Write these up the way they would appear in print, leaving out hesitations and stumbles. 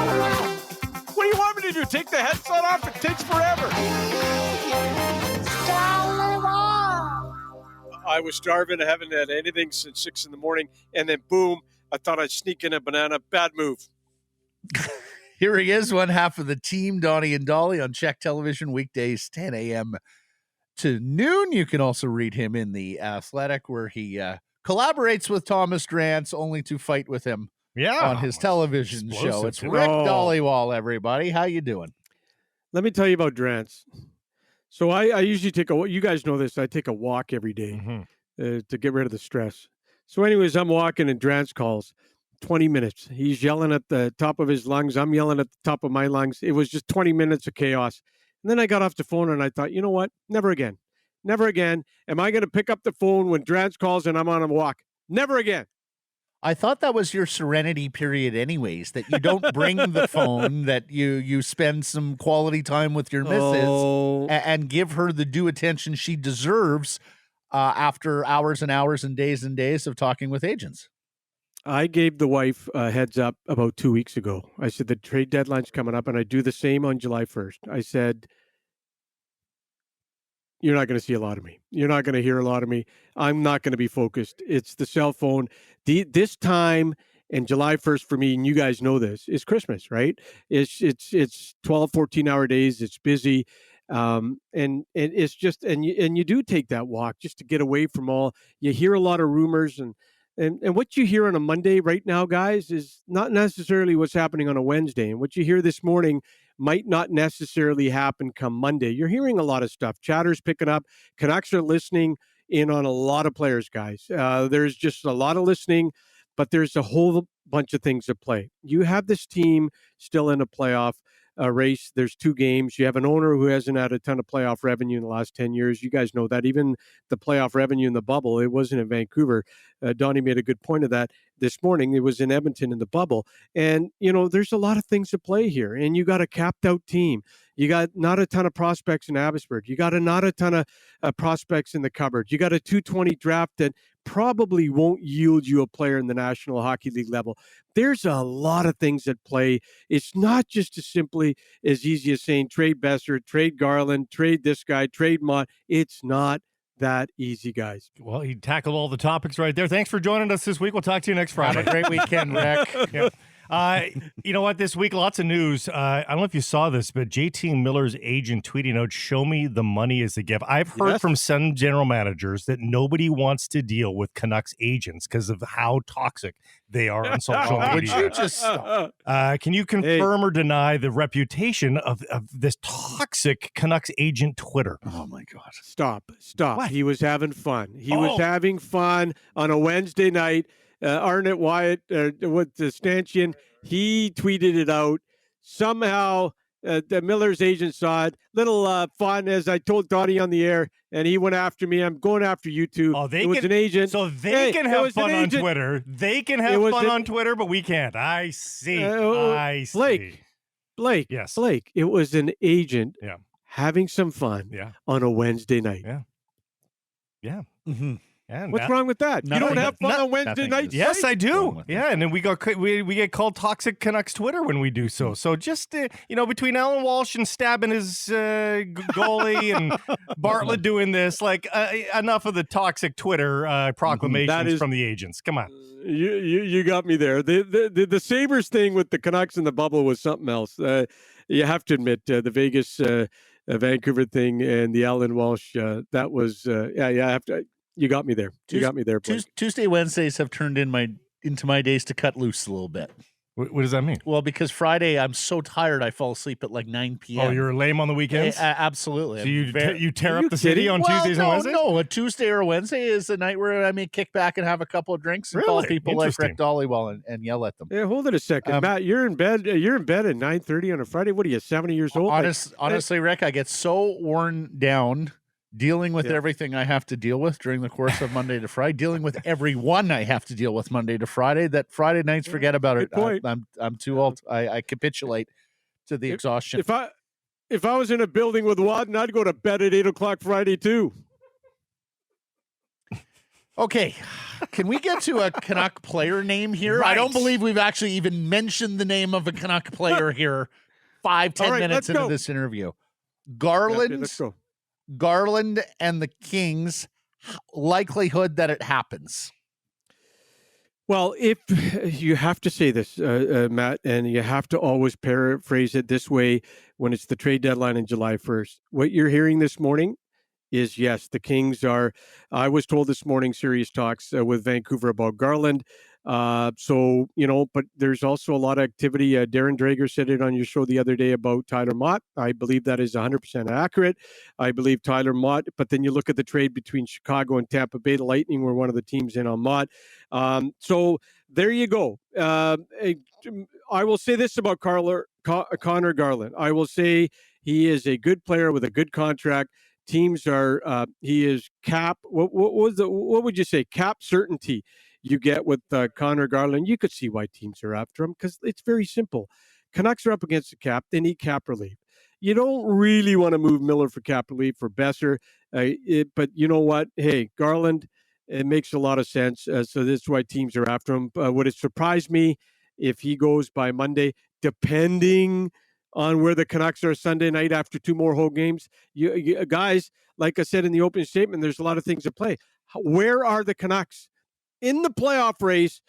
What do you want me to do? Take the headset off? It takes forever. I was starving. I haven't had anything since 6 in the morning. And then, boom, I thought I'd sneak in a banana. Bad move. Here he is, one half of the team, Donnie and Dhali, on Czech television, weekdays, 10 a.m. to noon. You can also read him in The Athletic, where he collaborates with Thomas Drance, only to fight with him on his television show. It's Rick Dhaliwal, everybody. How you doing? Let me tell you about Drance. So I usually you guys know this, I take a walk every day to get rid of the stress. So anyways, I'm walking and Drance calls. 20 minutes. He's yelling at the top of his lungs. I'm yelling at the top of my lungs. It was just 20 minutes of chaos. And then I got off the phone and I thought, you know what? Never again. Never again. Am I going to pick up the phone when Drance calls and I'm on a walk? Never again. I thought that was your serenity period anyways, that you don't bring the phone, that you spend some quality time with your missus and give her the due attention she deserves after hours and hours and days of talking with agents. I gave the wife a heads up about 2 weeks ago. I said, the trade deadline's coming up, and I do the same on July 1st. I said, you're not going to see a lot of me. You're not going to hear a lot of me. I'm not going to be focused. It's the cell phone. This time, and July 1st for me, and you guys know this, is Christmas, right? It's 12, 14-hour days. It's busy. And it's just, and you do take that walk just to get away from all. You hear a lot of rumors, and what you hear on a Monday right now, guys, is not necessarily what's happening on a Wednesday. And what you hear this morning might not necessarily happen come Monday. You're hearing a lot of stuff. Chatter's picking up. Canucks are listening in on a lot of players, guys. There's just a lot of listening, but there's a whole bunch of things at play. You have this team still in a playoff race. There's 2 games. You have an owner who hasn't had a ton of playoff revenue in the last 10 years. You guys know that. Even the playoff revenue in the bubble, it wasn't in Vancouver. Donnie made a good point of that this morning. It was in Edmonton in the bubble. And, there's a lot of things to play here. And you got a capped out team. You got not a ton of prospects in Abbotsford. You got not a ton of prospects in the cupboard. You got a 220 draft that probably won't yield you a player in the National Hockey League level. There's a lot of things at play. It's not just as simply as easy as saying trade Boeser, trade Garland, trade this guy, trade Mott. It's not that easy, guys. Well, he tackled all the topics right there. Thanks for joining us this week. We'll talk to you next Friday. Have a great weekend, Rick. Yeah. You know what? This week, lots of news. I don't know if you saw this, but JT Miller's agent tweeting out, "Show me the money as a gift." I've heard from some general managers that nobody wants to deal with Canucks agents because of how toxic they are on social media. Would you just stop? Can you confirm or deny the reputation of this toxic Canucks agent Twitter? Oh, my God. Stop. What? He was having fun. He was having fun on a Wednesday night. Arnett Wyatt with the stanchion, he tweeted it out. Somehow, the Miller's agent saw it. Little fun, as I told Donnie on the air, and he went after me. I'm going after you too. Oh, it was an agent. So they can have fun on Twitter. They can have fun on Twitter, but we can't. I see. I see. Blake. Yes. Blake. It was an agent Yeah. having some fun on a Wednesday night. Yeah. Yeah. Mm-hmm. And what's wrong with that? You don't have fun on Wednesday nights? Yes, I do. Yeah, and then we get called toxic Canucks Twitter when we do so. So just between Alan Walsh and stabbing his goalie and Bartlett doing this, enough of the toxic Twitter proclamations from the agents. Come on, you got me there. The Sabres thing with the Canucks in the bubble was something else. You have to admit the Vegas, Vancouver thing and the Alan Walsh. That was I have to. You got me there. You got me there. Tuesday, Wednesdays have turned into my days to cut loose a little bit. What does that mean? Well, because Friday I'm so tired I fall asleep at 9 p.m. Oh, you're lame on the weekends? Absolutely. So you tear up the city on Tuesdays and Wednesdays? No, a Tuesday or a Wednesday is the night where I may kick back and have a couple of drinks and call people like Rick Dhaliwal and yell at them. Yeah, hold it a second, Matt. You're in bed. You're in bed at 9:30 on a Friday. What are you, 70 years old? Honestly, Rick, I get so worn down dealing with everything I have to deal with during the course of Monday to Friday, dealing with everyone I have to deal with Monday to Friday, that Friday nights, forget about it. I'm too old. I capitulate to the exhaustion. If I was in a building with Wadden, I'd go to bed at 8 o'clock Friday too. Okay, can we get to a Canuck player name here? Right. I don't believe we've actually even mentioned the name of a Canuck player here 5-10 right, minutes let's into go. this interview. Let's go. Garland and the Kings, likelihood that it happens. Well, if you have to say this, Matt, and you have to always paraphrase it this way when it's the trade deadline on July 1st, what you're hearing this morning is yes, the Kings are. I was told this morning, serious talks with Vancouver about Garland. So, but there's also a lot of activity. Darren Drager said it on your show the other day about Tyler Mott. I believe that is 100% accurate. I believe Tyler Mott, but then you look at the trade between Chicago and Tampa Bay. The Lightning were one of the teams in on Mott. So there you go. I will say this about Connor Garland. I will say he is a good player with a good contract. Teams are he is cap. What would you say? Cap certainty you get with Connor Garland. You could see why teams are after him because it's very simple. Canucks are up against the cap. They need cap relief. You don't really want to move Miller for cap relief for Boeser, but you know what? Hey, Garland, it makes a lot of sense. So this is why teams are after him. Would it surprise me if he goes by Monday, depending on where the Canucks are Sunday night after two more home games? You guys, like I said in the opening statement, there's a lot of things at play. Where are the Canucks in the playoff race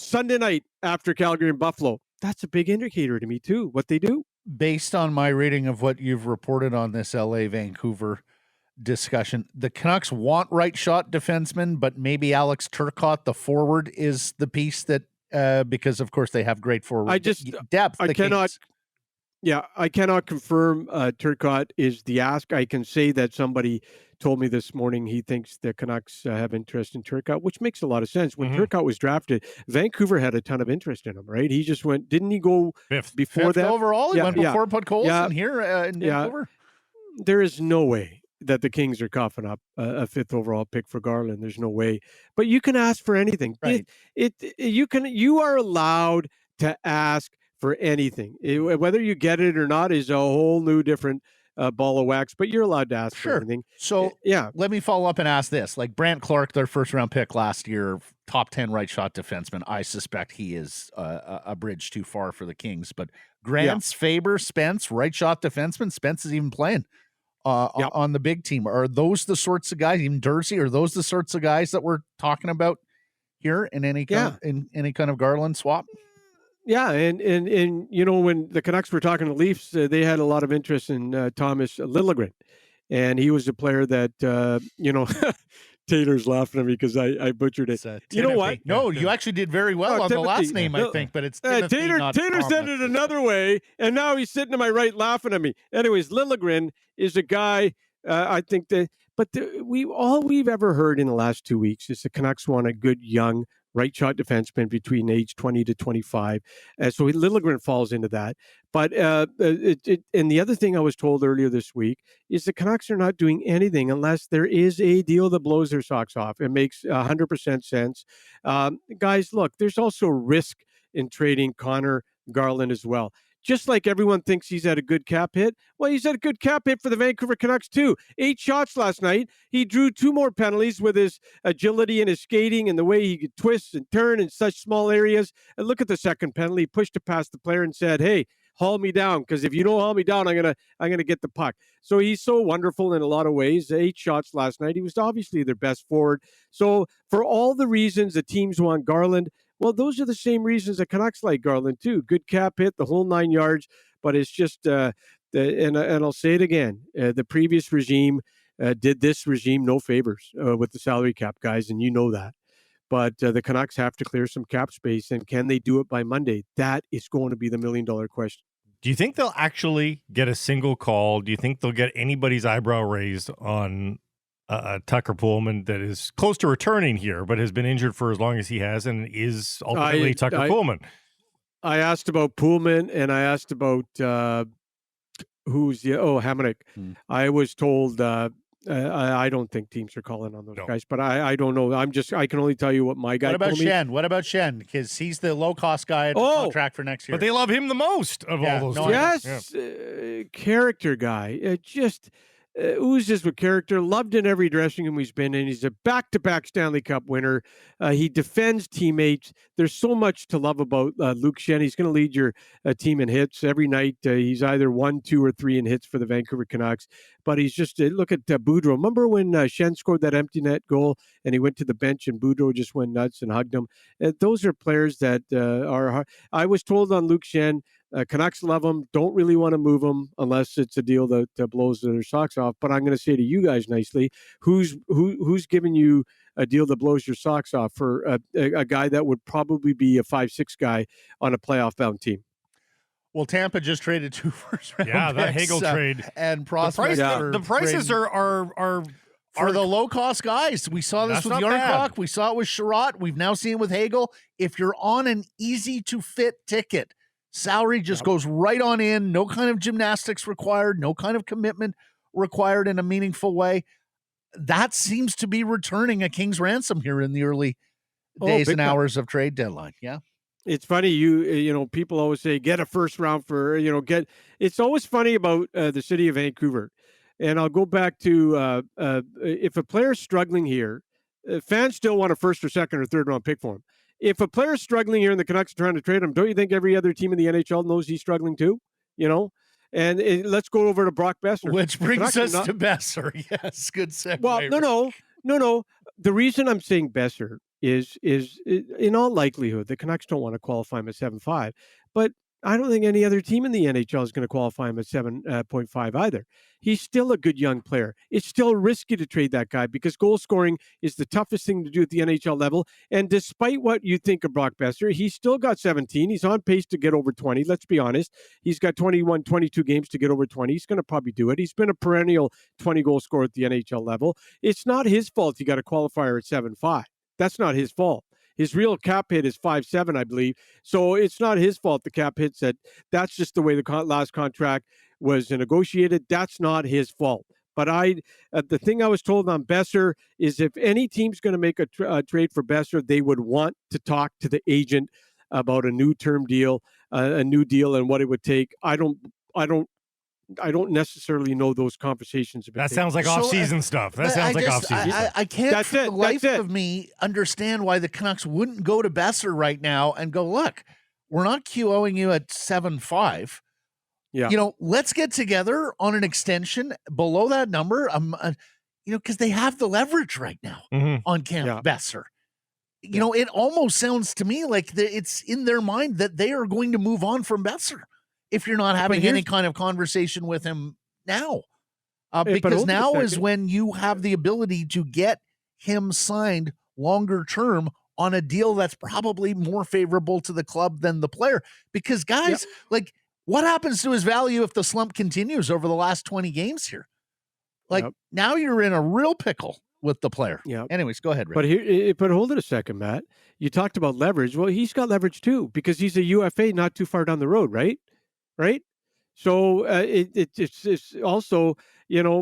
Sunday night after Calgary and Buffalo? That's a big indicator to me too, what they do. Based on my reading of what you've reported on this LA-Vancouver discussion, the Canucks want right shot defensemen, but maybe Alex Turcotte, the forward, is the piece that because of course they have great forward depth. I cannot confirm Turcotte is the ask. I can say that somebody told me this morning he thinks the Canucks have interest in Turcotte, which makes a lot of sense. When Turcotte was drafted, Vancouver had a ton of interest in him, right? He just went, didn't he go fifth that? Overall? He went before Podkolzin here in Vancouver? There is no way that the Kings are coughing up a fifth overall pick for Garland. There's no way. But you can ask for anything. Right. You are allowed to ask for anything. Whether you get it or not is a whole new different ball of wax, but you're allowed to ask for anything. So let me follow up and ask this. Like Brant Clark, their first round pick last year, top 10 right shot defenseman. I suspect he is a bridge too far for the Kings, but Grants, Faber, Spence, right shot defenseman. Spence is even playing on the big team. Are those the sorts of guys, even Dursey, are those the sorts of guys that we're talking about here in any kind of Garland swap? Yeah, and when the Canucks were talking to Leafs, they had a lot of interest in Thomas Liljegren, and he was a player that Taylor's laughing at me because I butchered it. You know what? No, you actually did very well on Timothy. The last name, I think, but it's Timothy, Taylor said it another way, and now he's sitting to my right laughing at me. Anyways, Liljegren is a guy I think that, but all we've ever heard in the last 2 weeks is the Canucks want a good young right shot defenseman between age 20 to 25. So Liljegren falls into that. But and the other thing I was told earlier this week is the Canucks are not doing anything unless there is a deal that blows their socks off. It makes 100% sense. Guys, look, there's also risk in trading Connor Garland as well. Just like everyone thinks he's had a good cap hit. Well, he's had a good cap hit for the Vancouver Canucks too. 8 shots last night. He drew 2 more penalties with his agility and his skating and the way he could twist and turn in such small areas. And look at the second penalty. He pushed it past the player and said, "Hey, haul me down, because if you don't haul me down, I'm gonna get the puck." So he's so wonderful in a lot of ways. 8 shots last night. He was obviously their best forward. So for all the reasons the teams want Garland, well, those are the same reasons the Canucks like Garland too. Good cap hit, the whole 9 yards. But it's just, and I'll say it again, the previous regime did this regime no favors with the salary cap, guys, and you know that. But the Canucks have to clear some cap space, and can they do it by Monday? That is going to be the $1 million question. Do you think they'll actually get a single call? Do you think they'll get anybody's eyebrow raised on Tucker Pullman that is close to returning here, but has been injured for as long as he has and is ultimately Tucker Pullman? I asked about Pullman, and I asked about Hamonic. I was told I don't think teams are calling on those guys, but I don't know. I can only tell you what my guy told me. What about Shen? Because he's the low-cost guy at the contract for next year. But they love him the most of all those guys. Yes, character guy. oozes with character, loved in every dressing room he's been in. He's a back-to-back Stanley Cup winner. He defends teammates. There's so much to love about Luke Schenn. He's going to lead your team in hits every night. He's either 1, 2, or 3 in hits for the Vancouver Canucks. But he's just, look at Boudreau. Remember when Schenn scored that empty net goal and he went to the bench and Boudreau just went nuts and hugged him? Those are players that are hard. I was told on Luke Schenn, Canucks love him, don't really want to move him unless it's a deal that blows their socks off. But I'm going to say to you guys nicely, who's giving you a deal that blows your socks off for a guy that would probably be a 5-6 guy on a playoff-bound team? Well, Tampa just traded 2 first-round that picks, Hagel trade and prospects. The prices are for the low-cost guys. We saw this with Yarncroc. We saw it with Sherratt. We've now seen it with Hagel. If you're on an easy-to-fit ticket, salary just goes right on in, no kind of gymnastics required, no kind of commitment required in a meaningful way. That seems to be returning a king's ransom here in the early days and hours of trade deadline. Yeah. It's funny, you know, people always say, get a first round for, it's always funny about the city of Vancouver. And I'll go back to if a player's struggling here, fans still want a first or second or third round pick for him. If a player's struggling here and the Canucks are trying to trade him, don't you think every other team in the NHL knows he's struggling too? And let's go over to Brock Boeser. Which brings us to Boeser. Yes, good segue. Well, no. The reason I'm saying Boeser is in all likelihood, the Canucks don't want to qualify him at 7.5. But I don't think any other team in the NHL is going to qualify him at 7.5 either. He's still a good young player. It's still risky to trade that guy because goal scoring is the toughest thing to do at the NHL level. And despite what you think of Brock Boeser, he's still got 17. He's on pace to get over 20. Let's be honest. He's got 21, 22 games to get over 20. He's going to probably do it. He's been a perennial 20-goal scorer at the NHL level. It's not his fault he got a qualifier at 7.5. That's not his fault. His real cap hit is 5.7, I believe. So it's not his fault the cap hit said. That's just the way the last contract was negotiated. That's not his fault. But the thing I was told on Boeser is if any team's going to make a trade for Boeser, they would want to talk to the agent about a new term deal, a new deal, and what it would take. I don't necessarily know those conversations. That sounds like off-season stuff. That sounds like off-season stuff. I can't for the life of me understand why the Canucks wouldn't go to Boeser right now and go, look, we're not QOing you at 7.5. Yeah. Let's get together on an extension below that number. Because they have the leverage right now on Boeser. It almost sounds to me like it's in their mind that they are going to move on from Boeser if you're not having any kind of conversation with him now. Because now is when you have the ability to get him signed longer term on a deal that's probably more favorable to the club than the player. Because guys, what happens to his value if the slump continues over the last 20 games here? Now you're in a real pickle with the player. Yeah. Anyways, go ahead, Rick. But hold it a second, Matt. You talked about leverage. Well, he's got leverage too because he's a UFA not too far down the road, right? So it's also,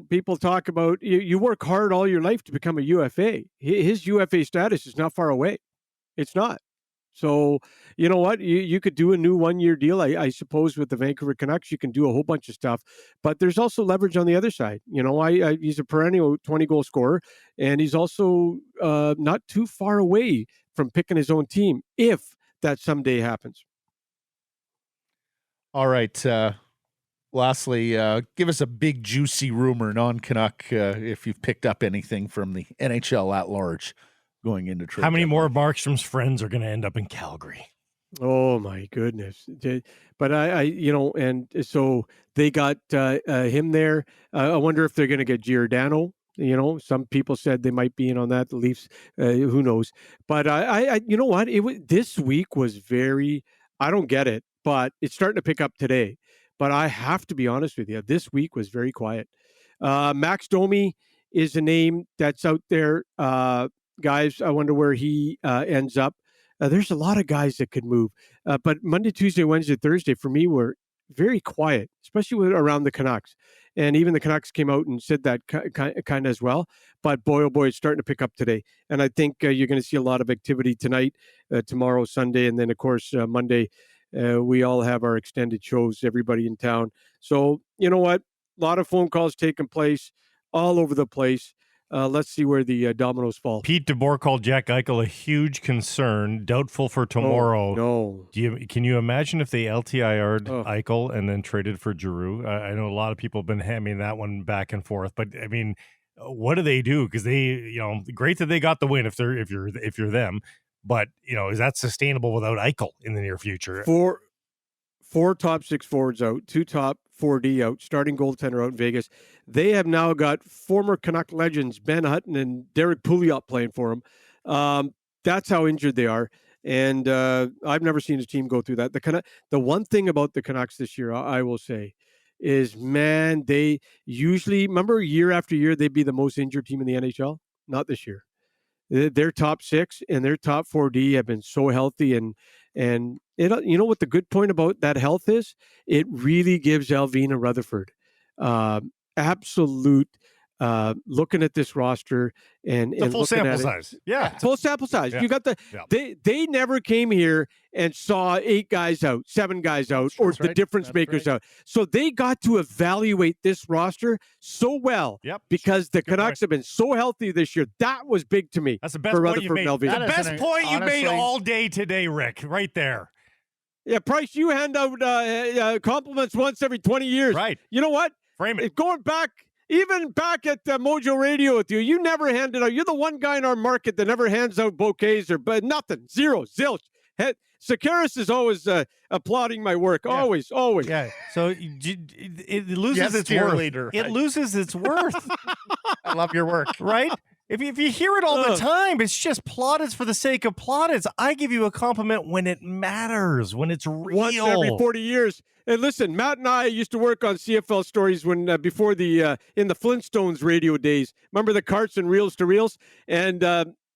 people talk about you work hard all your life to become a UFA. His UFA status is not far away. It's not. So, you know what? You could do a new 1-year deal. I suppose with the Vancouver Canucks, you can do a whole bunch of stuff. But there's also leverage on the other side. He's a perennial 20-goal scorer, and he's also not too far away from picking his own team if that someday happens. All right. Lastly, give us a big, juicy rumor, non-Canuck, if you've picked up anything from the NHL at large going into trade. How many more Markstrom's friends are going to end up in Calgary? Oh, my goodness. But and so they got him there. I wonder if they're going to get Giordano. Some people said they might be in on that. The Leafs, who knows? But you know what? This week was I don't get it. But it's starting to pick up today. But I have to be honest with you, this week was very quiet. Max Domi is a name that's out there. Guys, I wonder where he ends up. There's a lot of guys that could move. But Monday, Tuesday, Wednesday, Thursday, for me, were very quiet, especially around the Canucks. And even the Canucks came out and said that kind of as well. But boy, oh boy, it's starting to pick up today. And I think you're going to see a lot of activity tonight, tomorrow, Sunday, and then, of course, Monday. We all have our extended shows, everybody in town. So, you know what? A lot of phone calls taking place. all over the place. Let's see where the dominoes fall. Pete DeBoer called Jack Eichel a huge concern, doubtful for tomorrow. Oh, no. Can you imagine if they LTIR'd Eichel and then traded for Giroux? I know a lot of people have been hamming that one back and forth, but I mean, what do they do? Because they, great that they got the win if you're them, but is that sustainable without Eichel in the near future? Four top 6 forwards out, 2 top 4D out, starting goaltender out in Vegas. They have now got former Canuck legends Ben Hutton and Derek Pouliot playing for them. That's how injured they are. And I've never seen a team go through that. The one thing about the Canucks this year, I will say, is, man, they usually, remember year after year, they'd be the most injured team in the NHL? Not this year. Their top 6 and their top 4D have been so healthy, and you know what the good point about that health is? It really gives Alvin and Rutherford absolute looking at this roster and full sample size. Yeah, full sample size. Yeah. You got they never came here and saw 8 guys out, 7 guys out, or the difference makers out. So they got to evaluate this roster so well because the Canucks have been so healthy this year. That was big to me. That's the best point you made. The best point you made all day today, Rick, right there. Yeah, Price, you hand out compliments once every 20 years. Right. You know what? Frame it. Going back, even back at Mojo Radio with you never handed out. You're the one guy in our market that never hands out bouquets or nothing. Zero, zilch. Sekeres is always applauding my work. Yeah. Always. Yeah. So it loses its worth. Leader. It loses its worth. I love your work. Right? If you hear it all the time, it's just plaudits for the sake of plaudits. I give you a compliment when it matters, when it's real. Once every 40 years. And listen, Matt and I used to work on CFL stories when before in the Flintstones radio days. Remember the carts and reels to reels? And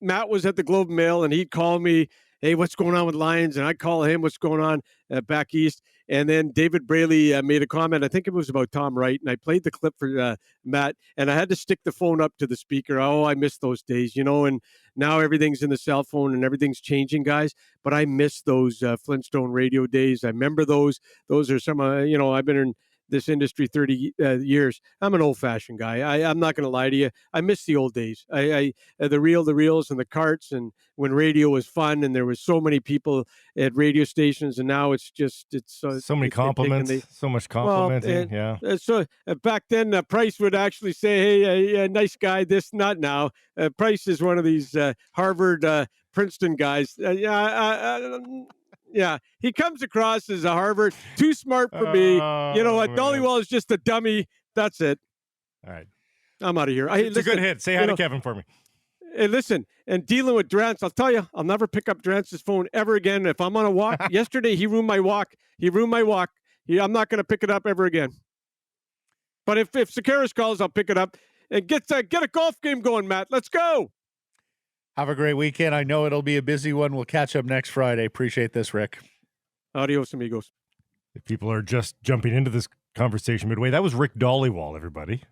Matt was at the Globe and Mail, and he'd call me, hey, what's going on with Lions? And I'd call him, what's going on back east? And then David Braley made a comment. I think it was about Tom Wright. And I played the clip for Matt. And I had to stick the phone up to the speaker. Oh, I miss those days, And now everything's in the cell phone and everything's changing, guys. But I miss those Flintstone radio days. I remember those. Those are some, I've been in this industry 30 years. I'm an old-fashioned guy. I'm not going to lie to you. I miss the old days. The reels and the carts, and when radio was fun and there was so many people at radio stations, and now it's so many compliments, so much complimenting. So back then, Price would actually say, "Hey, nice guy." This, not now. Price is one of these Harvard, Princeton guys. Yeah, he comes across as a Harvard, too smart for me. You know what? Dhaliwal is just a dummy. That's it. All right. I'm out of here. It's a good hit. Say hi to Kevin for me. Hey, listen, and dealing with Drance, I'll tell you, I'll never pick up Drance's phone ever again. If I'm on a walk, yesterday he ruined my walk. I'm not going to pick it up ever again. But if Sekeres calls, I'll pick it up. And get a golf game going, Matt. Let's go. Have a great weekend. I know it'll be a busy one. We'll catch up next Friday. Appreciate this, Rick. Adios, amigos. If people are just jumping into this conversation midway, that was Rick Dhaliwal, everybody.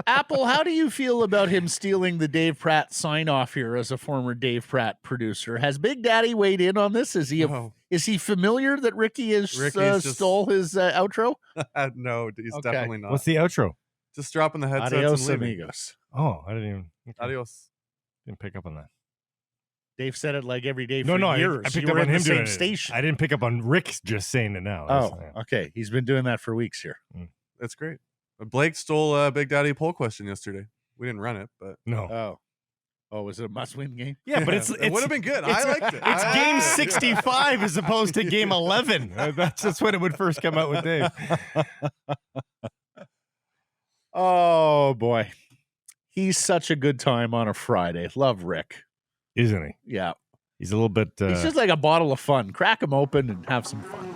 Apple, how do you feel about him stealing the Dave Pratt sign-off here as a former Dave Pratt producer? Has Big Daddy weighed in on this? Is he familiar that Ricky stole his outro? No, he's definitely not. What's the outro? Just dropping the headsets Adios, and leaving. amigos. Oh, I didn't even. Okay. Adios. Didn't pick up on that. Dave said it like every day for I years. picked up on him doing it. I didn't pick up on Rick just saying it now. Okay. He's been doing that for weeks here. That's great. Blake stole a Big Daddy poll question yesterday. We didn't run it, but no. Oh, was it a must-win game? Yeah, but it would have been good. I liked it. It's game 65 as opposed to game 11. That's when it would first come out with Dave. Oh boy, he's such a good time on a Friday. Love Rick, isn't he? Yeah, he's a little bit. He's just like a bottle of fun. Crack him open and have some fun.